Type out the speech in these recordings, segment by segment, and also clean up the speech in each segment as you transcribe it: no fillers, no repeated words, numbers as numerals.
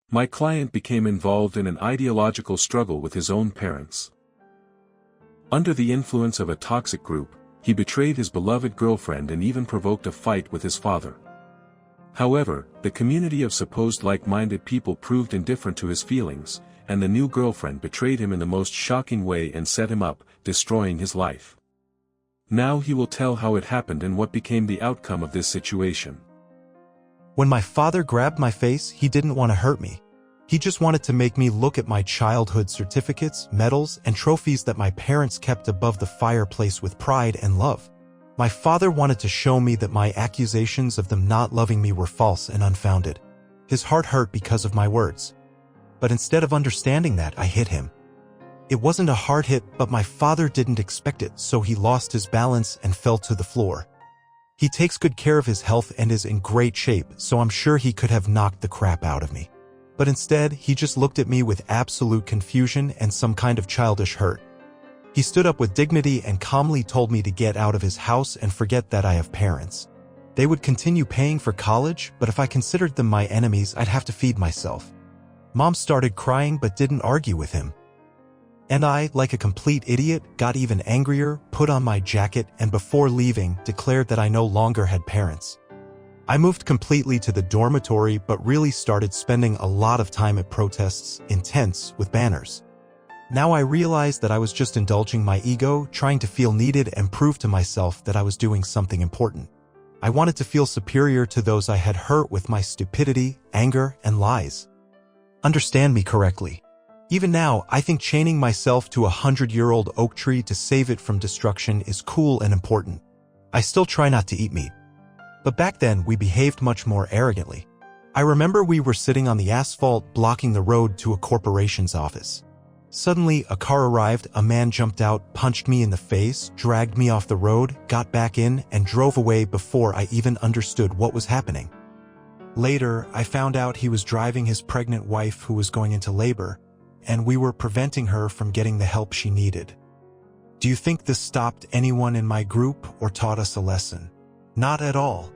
My client became involved in an ideological struggle with his own parents. Under the influence of a toxic group, he betrayed his beloved girlfriend and even provoked a fight with his father. However, the community of supposed like-minded people proved indifferent to his feelings, and the new girlfriend betrayed him in the most shocking way and set him up, destroying his life. Now he will tell how it happened and what became the outcome of this situation. When my father grabbed my face, he didn't want to hurt me. He just wanted to make me look at my childhood certificates, medals, and trophies that my parents kept above the fireplace with pride and love. My father wanted to show me that my accusations of them not loving me were false and unfounded. His heart hurt because of my words. But instead of understanding that, I hit him. It wasn't a hard hit, but my father didn't expect it, so he lost his balance and fell to the floor. He takes good care of his health and is in great shape, so I'm sure he could have knocked the crap out of me. But instead, he just looked at me with absolute confusion and some kind of childish hurt. He stood up with dignity and calmly told me to get out of his house and forget that I have parents. They would continue paying for college, but if I considered them my enemies, I'd have to feed myself. Mom started crying but didn't argue with him. And I, like a complete idiot, got even angrier, put on my jacket, and before leaving, declared that I no longer had parents. I moved completely to the dormitory but really started spending a lot of time at protests, in tents, with banners. Now I realized that I was just indulging my ego, trying to feel needed and prove to myself that I was doing something important. I wanted to feel superior to those I had hurt with my stupidity, anger, and lies. Understand me correctly. Even now, I think chaining myself to a 100-year-old oak tree to save it from destruction is cool and important. I still try not to eat meat. But back then, we behaved much more arrogantly. I remember we were sitting on the asphalt blocking the road to a corporation's office. Suddenly, a car arrived, a man jumped out, punched me in the face, dragged me off the road, got back in, and drove away before I even understood what was happening. Later, I found out he was driving his pregnant wife who was going into labor, and we were preventing her from getting the help she needed. Do you think this stopped anyone in my group or taught us a lesson? Not at all.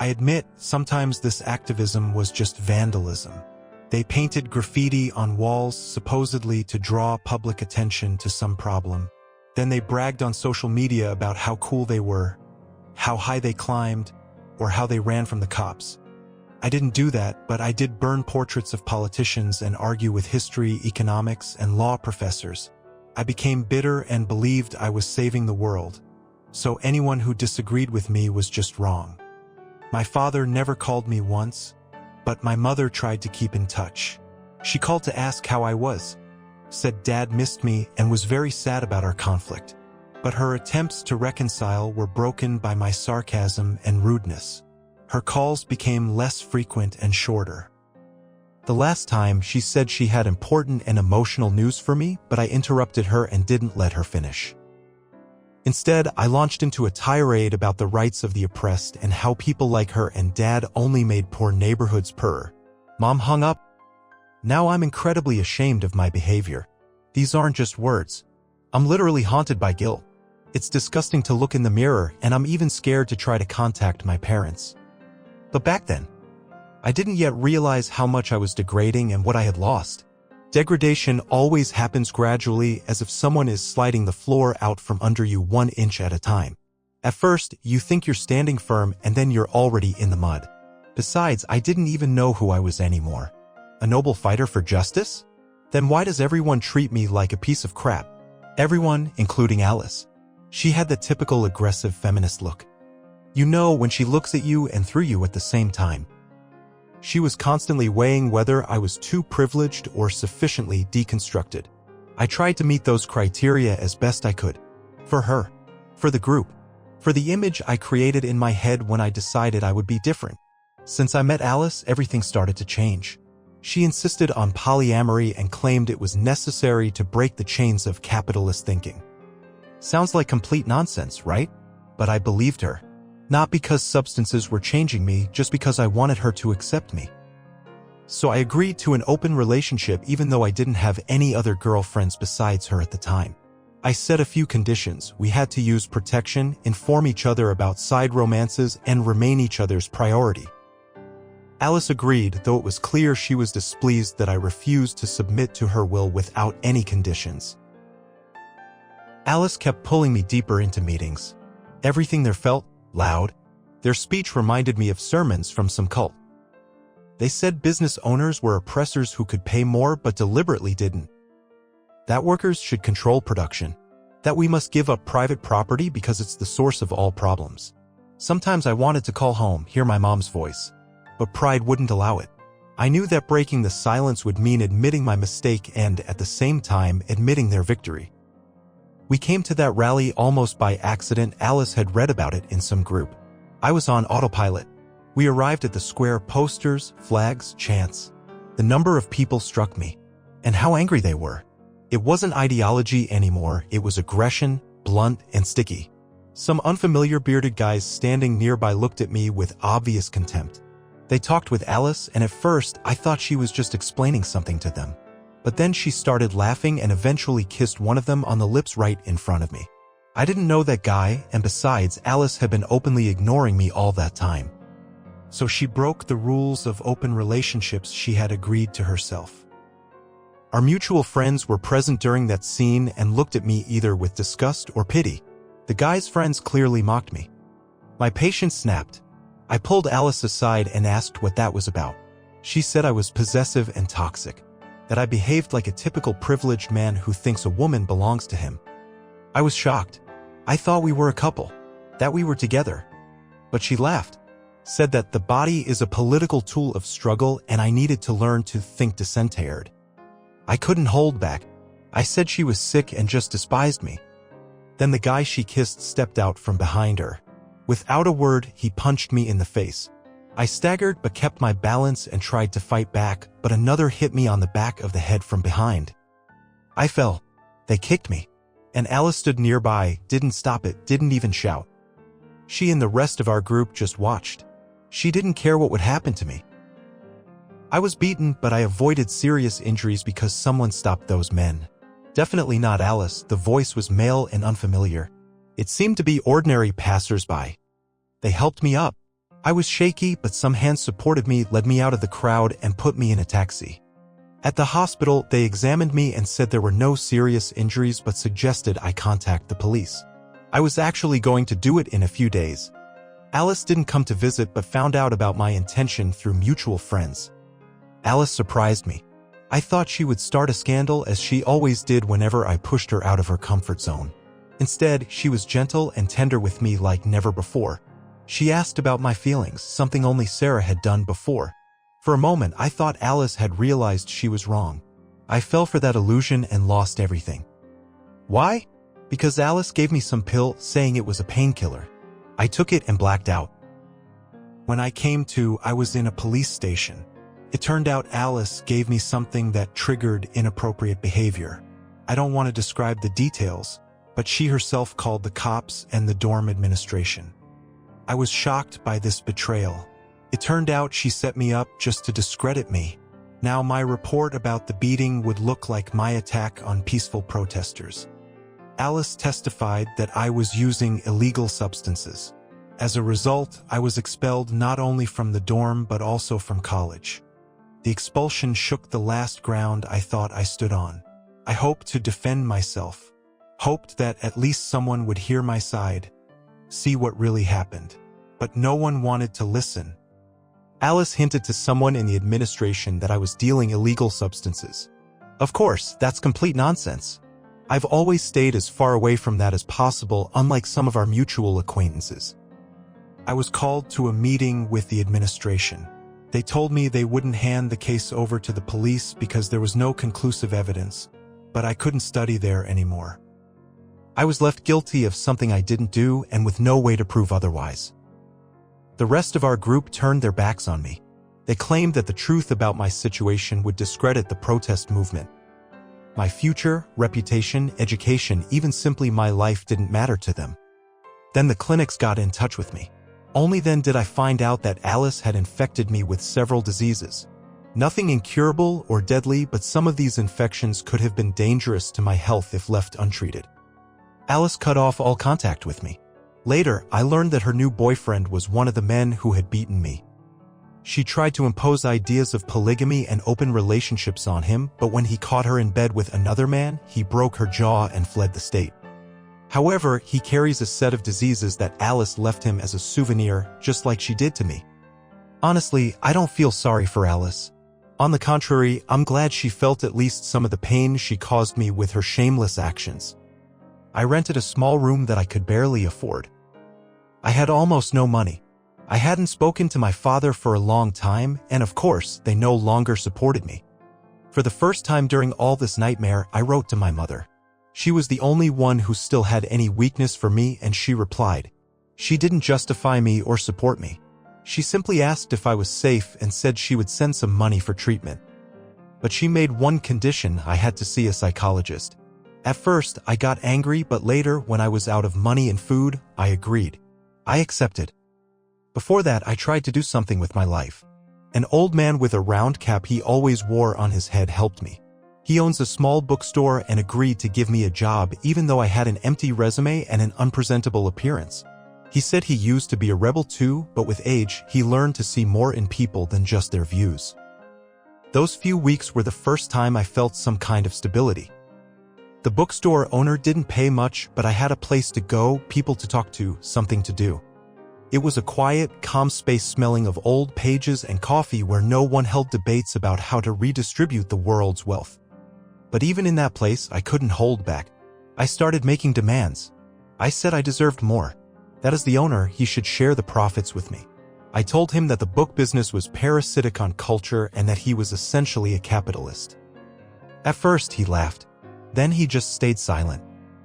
I admit, sometimes this activism was just vandalism. They painted graffiti on walls supposedly to draw public attention to some problem. Then they bragged on social media about how cool they were, how high they climbed, or how they ran from the cops. I didn't do that, but I did burn portraits of politicians and argue with history, economics, and law professors. I became bitter and believed I was saving the world. So anyone who disagreed with me was just wrong. My father never called me once, but my mother tried to keep in touch. She called to ask how I was, said Dad missed me and was very sad about our conflict. But her attempts to reconcile were broken by my sarcasm and rudeness. Her calls became less frequent and shorter. The last time, she said she had important and emotional news for me, but I interrupted her and didn't let her finish. Instead, I launched into a tirade about the rights of the oppressed and how people like her and Dad only made poor neighborhoods poorer. Mom hung up. Now I'm incredibly ashamed of my behavior. These aren't just words. I'm literally haunted by guilt. It's disgusting to look in the mirror, and I'm even scared to try to contact my parents. But back then, I didn't yet realize how much I was degrading and what I had lost. Degradation always happens gradually, as if someone is sliding the floor out from under you 1 inch at a time. At first, you think you're standing firm, and then you're already in the mud. Besides, I didn't even know who I was anymore. A noble fighter for justice? Then why does everyone treat me like a piece of crap? Everyone, including Alice. She had the typical aggressive feminist look. You know when she looks at you and through you at the same time. She was constantly weighing whether I was too privileged or sufficiently deconstructed. I tried to meet those criteria as best I could. For her. For the group. For the image I created in my head when I decided I would be different. Since I met Alice, everything started to change. She insisted on polyamory and claimed it was necessary to break the chains of capitalist thinking. Sounds like complete nonsense, right? But I believed her. Not because substances were changing me, just because I wanted her to accept me. So I agreed to an open relationship even though I didn't have any other girlfriends besides her at the time. I set a few conditions. We had to use protection, inform each other about side romances, and remain each other's priority. Alice agreed, though it was clear she was displeased that I refused to submit to her will without any conditions. Alice kept pulling me deeper into meetings. Everything there felt loud. Their speech reminded me of sermons from some cult. They said business owners were oppressors who could pay more but deliberately didn't. That workers should control production. That we must give up private property because it's the source of all problems. Sometimes I wanted to call home, hear my mom's voice. But pride wouldn't allow it. I knew that breaking the silence would mean admitting my mistake and, at the same time, admitting their victory. We came to that rally almost by accident. Alice had read about it in some group. I was on autopilot. We arrived at the square, posters, flags, chants. The number of people struck me. And how angry they were. It wasn't ideology anymore, it was aggression, blunt and sticky. Some unfamiliar bearded guys standing nearby looked at me with obvious contempt. They talked with Alice, and at first I thought she was just explaining something to them. But then she started laughing and eventually kissed one of them on the lips right in front of me. I didn't know that guy, and besides, Alice had been openly ignoring me all that time. So she broke the rules of open relationships she had agreed to herself. Our mutual friends were present during that scene and looked at me either with disgust or pity. The guy's friends clearly mocked me. My patience snapped. I pulled Alice aside and asked what that was about. She said I was possessive and toxic, that I behaved like a typical privileged man who thinks a woman belongs to him. I was shocked. I thought we were a couple, that we were together. But she laughed, said that the body is a political tool of struggle and I needed to learn to think dissentered. I couldn't hold back. I said she was sick and just despised me. Then the guy she kissed stepped out from behind her. Without a word, he punched me in the face. I staggered but kept my balance and tried to fight back, but another hit me on the back of the head from behind. I fell. They kicked me. And Alice stood nearby, didn't stop it, didn't even shout. She and the rest of our group just watched. She didn't care what would happen to me. I was beaten, but I avoided serious injuries because someone stopped those men. Definitely not Alice, the voice was male and unfamiliar. It seemed to be ordinary passers-by. They helped me up. I was shaky, but some hands supported me, led me out of the crowd, and put me in a taxi. At the hospital, they examined me and said there were no serious injuries but suggested I contact the police. I was actually going to do it in a few days. Alice didn't come to visit but found out about my intention through mutual friends. Alice surprised me. I thought she would start a scandal as she always did whenever I pushed her out of her comfort zone. Instead, she was gentle and tender with me like never before. She asked about my feelings, something only Sarah had done before. For a moment, I thought Alice had realized she was wrong. I fell for that illusion and lost everything. Why? Because Alice gave me some pill saying it was a painkiller. I took it and blacked out. When I came to, I was in a police station. It turned out Alice gave me something that triggered inappropriate behavior. I don't want to describe the details, but she herself called the cops and the dorm administration. I was shocked by this betrayal. It turned out she set me up just to discredit me. Now my report about the beating would look like my attack on peaceful protesters. Alice testified that I was using illegal substances. As a result, I was expelled not only from the dorm but also from college. The expulsion shook the last ground I thought I stood on. I hoped to defend myself. Hoped that at least someone would hear my side, see what really happened. But no one wanted to listen. Alice hinted to someone in the administration that I was dealing illegal substances. Of course, that's complete nonsense. I've always stayed as far away from that as possible, unlike some of our mutual acquaintances. I was called to a meeting with the administration. They told me they wouldn't hand the case over to the police because there was no conclusive evidence, but I couldn't study there anymore. I was left guilty of something I didn't do and with no way to prove otherwise. The rest of our group turned their backs on me. They claimed that the truth about my situation would discredit the protest movement. My future, reputation, education, even simply my life didn't matter to them. Then the clinics got in touch with me. Only then did I find out that Alice had infected me with several diseases. Nothing incurable or deadly, but some of these infections could have been dangerous to my health if left untreated. Alice cut off all contact with me. Later, I learned that her new boyfriend was one of the men who had beaten me. She tried to impose ideas of polygamy and open relationships on him, but when he caught her in bed with another man, he broke her jaw and fled the state. However, he carries a set of diseases that Alice left him as a souvenir, just like she did to me. Honestly, I don't feel sorry for Alice. On the contrary, I'm glad she felt at least some of the pain she caused me with her shameless actions. I rented a small room that I could barely afford. I had almost no money. I hadn't spoken to my father for a long time, and of course, they no longer supported me. For the first time during all this nightmare, I wrote to my mother. She was the only one who still had any weakness for me, and she replied. She didn't justify me or support me. She simply asked if I was safe and said she would send some money for treatment. But she made one condition: I had to see a psychologist. At first, I got angry, but later, when I was out of money and food, I agreed. I accepted. Before that, I tried to do something with my life. An old man with a round cap he always wore on his head helped me. He owns a small bookstore and agreed to give me a job even though I had an empty resume and an unpresentable appearance. He said he used to be a rebel too, but with age, he learned to see more in people than just their views. Those few weeks were the first time I felt some kind of stability. The bookstore owner didn't pay much, but I had a place to go, people to talk to, something to do. It was a quiet, calm space smelling of old pages and coffee where no one held debates about how to redistribute the world's wealth. But even in that place, I couldn't hold back. I started making demands. I said I deserved more. That as the owner, he should share the profits with me. I told him that the book business was parasitic on culture and that he was essentially a capitalist. At first, he laughed. Then he just stayed silent.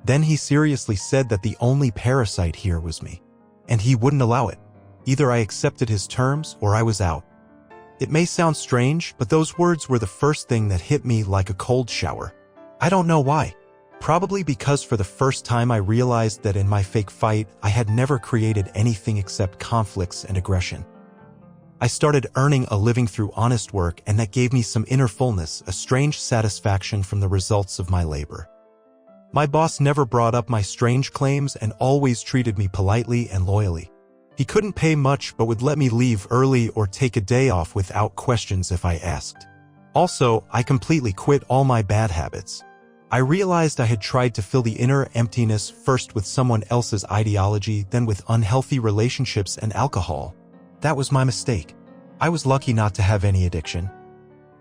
Then he seriously said that the only parasite here was me. And he wouldn't allow it. Either I accepted his terms or I was out. It may sound strange, but those words were the first thing that hit me like a cold shower. I don't know why. Probably because for the first time I realized that in my fake fight, I had never created anything except conflicts and aggression. I started earning a living through honest work, and that gave me some inner fullness, a strange satisfaction from the results of my labor. My boss never brought up my strange claims and always treated me politely and loyally. He couldn't pay much but would let me leave early or take a day off without questions if I asked. Also, I completely quit all my bad habits. I realized I had tried to fill the inner emptiness first with someone else's ideology, then with unhealthy relationships and alcohol. That was my mistake. I was lucky not to have any addiction.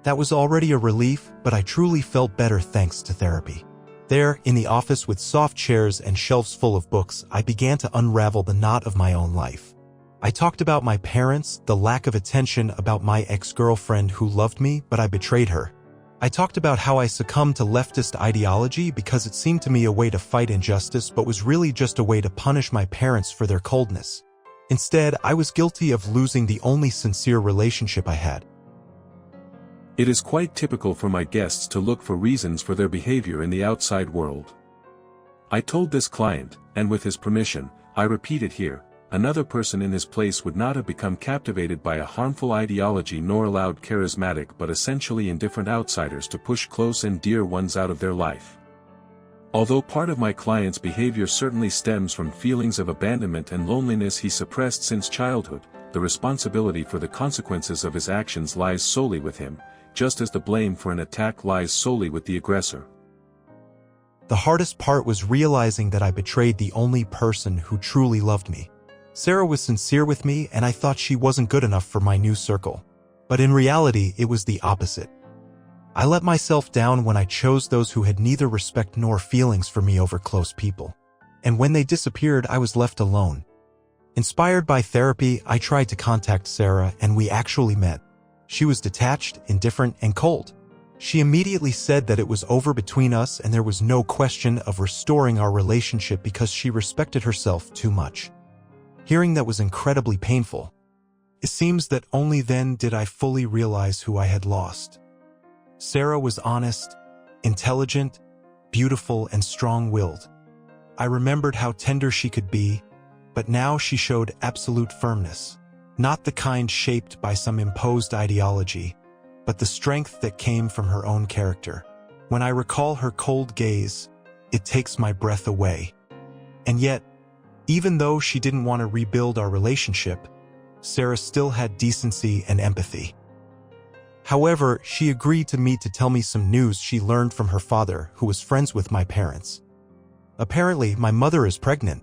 That was already a relief, but I truly felt better thanks to therapy. There, in the office with soft chairs and shelves full of books, I began to unravel the knot of my own life. I talked about my parents, the lack of attention, about my ex-girlfriend who loved me, but I betrayed her. I talked about how I succumbed to leftist ideology because it seemed to me a way to fight injustice but was really just a way to punish my parents for their coldness. Instead, I was guilty of losing the only sincere relationship I had. It is quite typical for my guests to look for reasons for their behavior in the outside world. I told this client, and with his permission, I repeat it here, another person in his place would not have become captivated by a harmful ideology nor allowed charismatic but essentially indifferent outsiders to push close and dear ones out of their life. Although part of my client's behavior certainly stems from feelings of abandonment and loneliness he suppressed since childhood, the responsibility for the consequences of his actions lies solely with him, just as the blame for an attack lies solely with the aggressor. The hardest part was realizing that I betrayed the only person who truly loved me. Sarah was sincere with me, and I thought she wasn't good enough for my new circle. But in reality, it was the opposite. I let myself down when I chose those who had neither respect nor feelings for me over close people. And when they disappeared, I was left alone. Inspired by therapy, I tried to contact Sarah, and we actually met. She was detached, indifferent, and cold. She immediately said that it was over between us and there was no question of restoring our relationship because she respected herself too much. Hearing that was incredibly painful. It seems that only then did I fully realize who I had lost. Sarah was honest, intelligent, beautiful, and strong-willed. I remembered how tender she could be, but now she showed absolute firmness. Not the kind shaped by some imposed ideology, but the strength that came from her own character. When I recall her cold gaze, it takes my breath away. And yet, even though she didn't want to rebuild our relationship, Sarah still had decency and empathy. However, she agreed to meet to tell me some news she learned from her father, who was friends with my parents. Apparently, my mother is pregnant.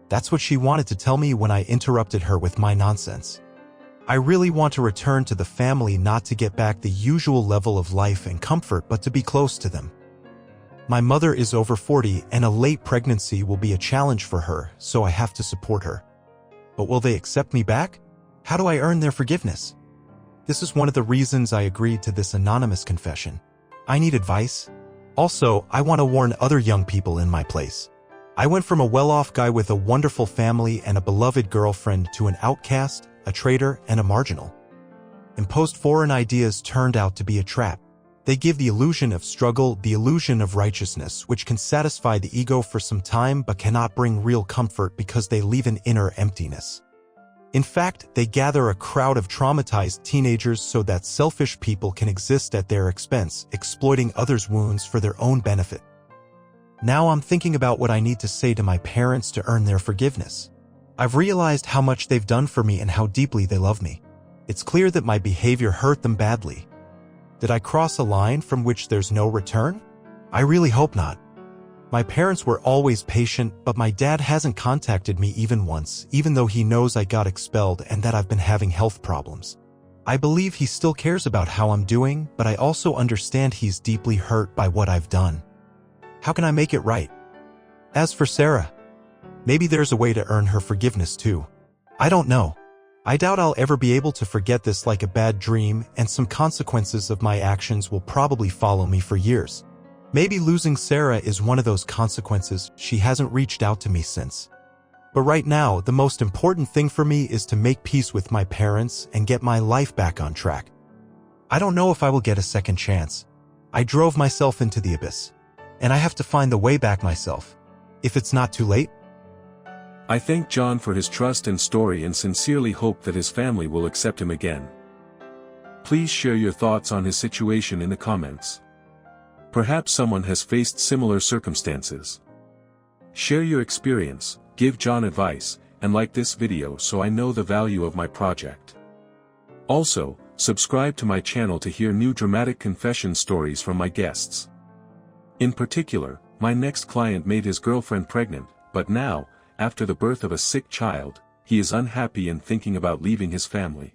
That's what she wanted to tell me when I interrupted her with my nonsense. I really want to return to the family, not to get back the usual level of life and comfort, but to be close to them. My mother is over 40 and a late pregnancy will be a challenge for her, so I have to support her. But will they accept me back? How do I earn their forgiveness? This is one of the reasons I agreed to this anonymous confession. I need advice. Also, I want to warn other young people in my place. I went from a well-off guy with a wonderful family and a beloved girlfriend to an outcast, a traitor, and a marginal. Imposed foreign ideas turned out to be a trap. They give the illusion of struggle, the illusion of righteousness, which can satisfy the ego for some time but cannot bring real comfort because they leave an inner emptiness. In fact, they gather a crowd of traumatized teenagers so that selfish people can exist at their expense, exploiting others' wounds for their own benefit. Now I'm thinking about what I need to say to my parents to earn their forgiveness. I've realized how much they've done for me and how deeply they love me. It's clear that my behavior hurt them badly. Did I cross a line from which there's no return? I really hope not. My parents were always patient, but my dad hasn't contacted me even once, even though he knows I got expelled and that I've been having health problems. I believe he still cares about how I'm doing, but I also understand he's deeply hurt by what I've done. How can I make it right? As for Sarah, maybe there's a way to earn her forgiveness too. I don't know. I doubt I'll ever be able to forget this like a bad dream, and some consequences of my actions will probably follow me for years. Maybe losing Sarah is one of those consequences. She hasn't reached out to me since. But right now, the most important thing for me is to make peace with my parents and get my life back on track. I don't know if I will get a second chance. I drove myself into the abyss, and I have to find the way back myself, if it's not too late. I thank John for his trust and story and sincerely hope that his family will accept him again. Please share your thoughts on his situation in the comments. Perhaps someone has faced similar circumstances. Share your experience, give John advice, and like this video so I know the value of my project. Also, subscribe to my channel to hear new dramatic confession stories from my guests. In particular, my next client made his girlfriend pregnant, but now, after the birth of a sick child, he is unhappy and thinking about leaving his family.